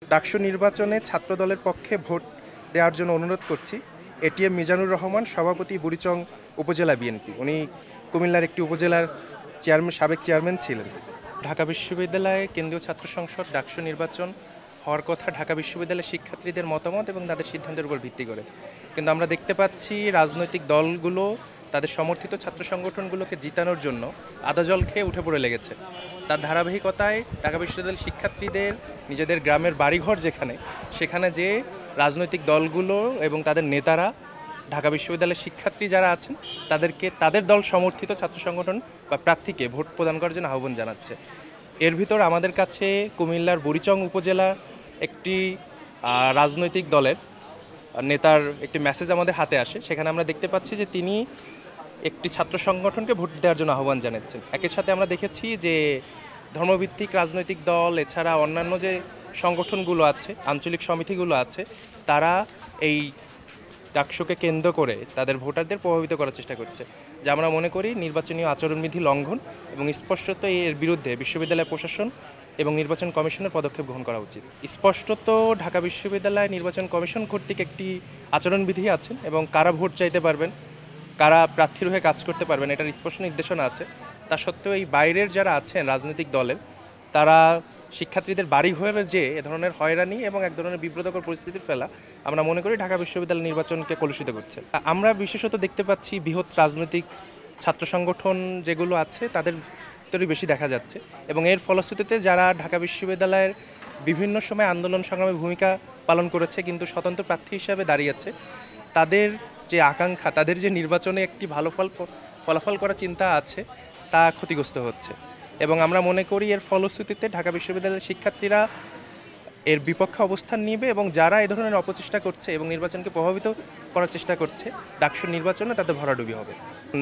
ডাকসু নির্বাচনে ছাত্রদলের পক্ষে ভোট দেওয়ার জন্য অনুরোধ করছি। এটিএম মিজানুর রহমান, সভাপতি, বুড়িচং উপজেলা বিএনপি। উনি কুমিল্লার একটি উপজেলার সাবেক চেয়ারম্যান ছিলেন। ঢাকা বিশ্ববিদ্যালয়ে কেন্দ্রীয় ছাত্র সংসদ ডাকসু নির্বাচন হওয়ার কথা ঢাকা বিশ্ববিদ্যালয়ের শিক্ষার্থীদের মতামত এবং তাদের সিদ্ধান্তের উপর ভিত্তি করে। কিন্তু আমরা দেখতে পাচ্ছি রাজনৈতিক দলগুলো তাদের সমর্থিত ছাত্র সংগঠনগুলোকে জিতানোর জন্য আদাজল খেয়ে উঠে পড়ে লেগেছে। তার ধারাবাহিকতায় ঢাকা বিশ্ববিদ্যালয়ের শিক্ষার্থীদের নিজেদের গ্রামের বাড়িঘর সেখানে যে রাজনৈতিক দলগুলো এবং তাদের নেতারা ঢাকা বিশ্ববিদ্যালয়ের শিক্ষার্থী যারা আছেন তাদেরকে তাদের দল সমর্থিত ছাত্র সংগঠন বা প্রার্থীকে ভোট প্রদান করার জন্য আহ্বান জানাচ্ছে। এর ভিতর আমাদের কাছে কুমিল্লার বুড়িচং উপজেলা একটি রাজনৈতিক দলের নেতার একটি মেসেজ আমাদের হাতে আসে। সেখানে আমরা দেখতে পাচ্ছি যে তিনি একটি ছাত্র সংগঠনকে ভোট দেওয়ার জন্য আহ্বান জানাচ্ছেন। একই সাথে আমরা দেখেছি যে ধর্মভিত্তিক রাজনৈতিক দল এছাড়া অন্যান্য যে সংগঠনগুলো আছে, আঞ্চলিক সমিতিগুলো আছে, তারা এই ডাকসুকে কেন্দ্র করে তাদের ভোটারদের প্রভাবিত করার চেষ্টা করছে, যা আমরা মনে করি নির্বাচনী আচরণবিধি লঙ্ঘন এবং স্পষ্টত এর বিরুদ্ধে বিশ্ববিদ্যালয় প্রশাসন এবং নির্বাচন কমিশনের পদক্ষেপ গ্রহণ করা উচিত। স্পষ্টত ঢাকা বিশ্ববিদ্যালয় নির্বাচন কমিশন কর্তৃক একটি আচরণবিধি আছে এবং কারা ভোট চাইতে পারবেন, কারা প্রার্থীর হয়ে কাজ করতে পারবেন, এটার স্পষ্ট নির্দেশনা আছে। তা সত্ত্বেও এই বাইরের যারা আছেন রাজনৈতিক দলের, তারা শিক্ষার্থীদের বাড়ি ঘরে যে এ ধরনের হয়রানি এবং এক ধরনের বিব্রতকর পরিস্থিতির ফেলা আমরা মনে করি ঢাকা বিশ্ববিদ্যালয় নির্বাচনকে কলুষিত করছে। আমরা বিশেষত দেখতে পাচ্ছি বৃহৎ রাজনৈতিক ছাত্র সংগঠন যেগুলো আছে তাদের ভিতরেই বেশি দেখা যাচ্ছে এবং এর ফলশ্রুতিতে যারা ঢাকা বিশ্ববিদ্যালয়ের বিভিন্ন সময় আন্দোলন সংগ্রামে ভূমিকা পালন করেছে কিন্তু স্বতন্ত্র প্রার্থী হিসাবে দাঁড়িয়েছে, তাদের যে আকাঙ্ক্ষা, তাদের যে নির্বাচনে একটি ভালো ফলাফল করার চিন্তা আছে, তা ক্ষতিগ্রস্ত হচ্ছে। এবং আমরা মনে করি এর ফলশ্রুতিতে ঢাকা বিশ্ববিদ্যালয়ের শিক্ষার্থীরা এর বিপক্ষে অবস্থান নিবে এবং যারা এই ধরনের অপচেষ্টা করছে এবং নির্বাচনকে প্রভাবিত করার চেষ্টা করছে, ডাকসু নির্বাচনে তাদের ভরাডুবি হবে।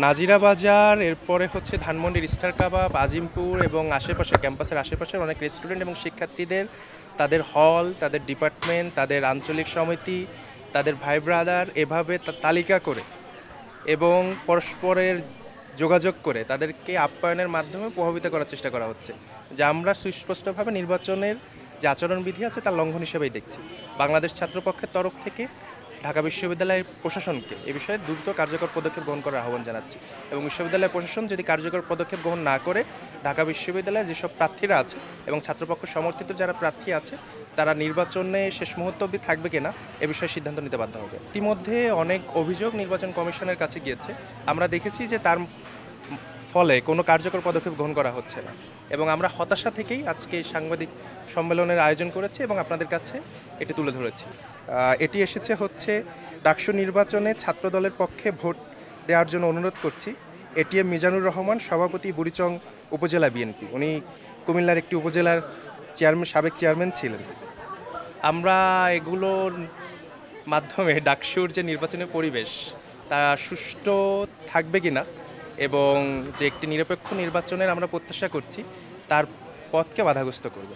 নাজিরা বাজার, এরপরে হচ্ছে ধানমন্ডির স্টার কাবাব, আজিমপুর এবং আশেপাশে ক্যাম্পাসের আশেপাশের অনেক রেস্টুরেন্ট এবং শিক্ষার্থীদের তাদের হল, তাদের ডিপার্টমেন্ট, তাদের আঞ্চলিক সমিতি, তাদের ভাই ব্রাদার এভাবে তালিকা করে এবং পরস্পরের যোগাযোগ করে তাদেরকে আপ্যায়নের মাধ্যমে প্রভাবিত করার চেষ্টা করা হচ্ছে, যা আমরা সুস্পষ্টভাবে নির্বাচনের যে আচরণবিধি আছে তার লঙ্ঘন হিসেবেই দেখছি। বাংলাদেশ ছাত্রপক্ষের তরফ থেকে ঢাকা বিশ্ববিদ্যালয়ের প্রশাসনকে এ বিষয়ে দ্রুত কার্যকর পদক্ষেপ গ্রহণ করার আহ্বান জানাচ্ছি এবং বিশ্ববিদ্যালয় প্রশাসন যদি কার্যকর পদক্ষেপ গ্রহণ না করে ঢাকা বিশ্ববিদ্যালয়ে যেসব প্রার্থীরা আছে এবং ছাত্রপক্ষ সমর্থিত যারা প্রার্থী আছে তারা নির্বাচনে শেষ মুহূর্ত অবধি থাকবে কিনা এ বিষয়ে সিদ্ধান্ত নিতে বাধ্য হবে। ইতিমধ্যে অনেক অভিযোগ নির্বাচন কমিশনের কাছে গিয়েছে। আমরা দেখেছি যে তার ফলে কোনো কার্যকর পদক্ষেপ গ্রহণ করা হচ্ছে না এবং আমরা হতাশা থেকেই আজকে সাংবাদিক সম্মেলনের আয়োজন করেছি এবং আপনাদের কাছে এটি তুলে ধরেছি। এটি এসেছে হচ্ছে ডাকসু নির্বাচনে ছাত্রদলের পক্ষে ভোট দেওয়ার জন্য অনুরোধ করছি। এটিএম মিজানুর রহমান, সভাপতি, বুড়িচং উপজেলা বিএনপি। উনি কুমিল্লার একটি উপজেলার সাবেক চেয়ারম্যান ছিলেন। আমরা এগুলোর মাধ্যমে ডাকসুর যে নির্বাচনের পরিবেশ তা সুষ্ঠু থাকবে কিনা এবং যে একটি নিরপেক্ষ নির্বাচনের আমরা প্রত্যাশা করছি তার পথকে বাধাগ্রস্ত করবে।